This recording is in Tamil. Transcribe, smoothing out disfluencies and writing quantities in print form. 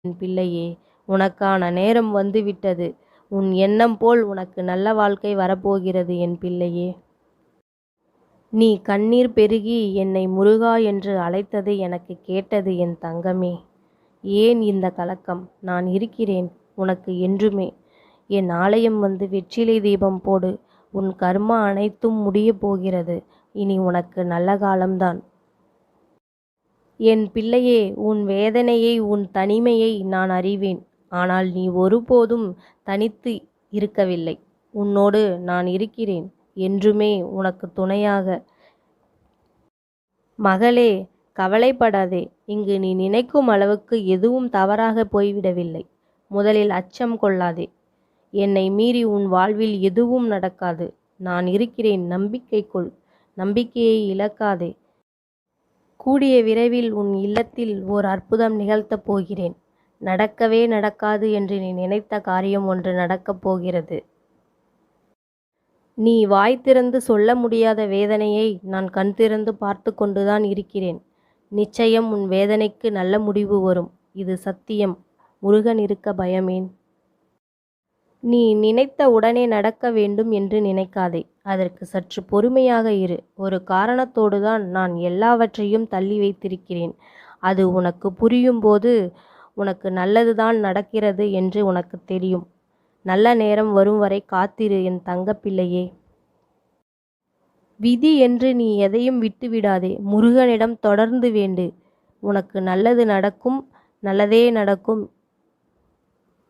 என் பிள்ளையே, உனக்கான நேரம் வந்துவிட்டது. உன் எண்ணம் போல் உனக்கு நல்ல வாழ்க்கை வரப்போகிறது என் பிள்ளையே. நீ கண்ணீர் பெருகி என்னை முருகா என்று அழைத்தது எனக்கு கேட்டது என் தங்கமே. ஏன் இந்த கலக்கம்? நான் இருக்கிறேன் உனக்கு என்றுமே. என் ஆலயம் வந்து வெற்றிலை தீபம் போடு. உன் கர்மா அனைத்தும் முடியப் போகிறது. இனி உனக்கு நல்ல காலம்தான். என் பிள்ளையே, உன் வேதனையை உன் தனிமையை நான் அறிவேன். ஆனால் நீ ஒருபோதும் தனித்து இருக்கவில்லை. உன்னோடு நான் இருக்கிறேன் என்றுமே உனக்கு துணையாக. மகளே, கவலைப்படாதே. இங்கு நீ நினைக்கும் அளவுக்கு எதுவும் தவறாக போய்விடவில்லை. முதலில் அச்சம் கொள்ளாதே. என்னை மீறி உன் வாழ்வில் எதுவும் நடக்காது. நான் இருக்கிறேன், நம்பிக்கை கொள். நம்பிக்கையை இழக்காதே. கூடிய விரைவில் உன் இல்லத்தில் ஓர் அற்புதம் நிகழ்த்தப் போகிறேன். நடக்கவே நடக்காது என்று நீ நினைத்த காரியம் ஒன்று நடக்கப் போகிறது. நீ வாய் திறந்து சொல்ல முடியாத வேதனையை நான் கண் திறந்து பார்த்து கொண்டுதான் இருக்கிறேன். நிச்சயம் உன் வேதனைக்கு நல்ல முடிவு வரும். இது சத்தியம். முருகன் இருக்க பயமேன்? நீ நினைத்த உடனே நடக்க வேண்டும் என்று நினைக்காதே. அதற்கு சற்று பொறுமையாக இரு. ஒரு காரணத்தோடுதான் நான் எல்லாவற்றையும் தள்ளி வைத்திருக்கிறேன். அது உனக்கு புரியும்போது உனக்கு நல்லதுதான் நடக்கிறது என்று உனக்கு தெரியும். நல்ல நேரம் வரும் வரை காத்திரு என் தங்கப்பிள்ளையே. விதி என்று நீ எதையும் விட்டுவிடாதே. முருகனிடம் தொடர்ந்து வேண்டு. உனக்கு நல்லது நடக்கும். நல்லதே நடக்கும்.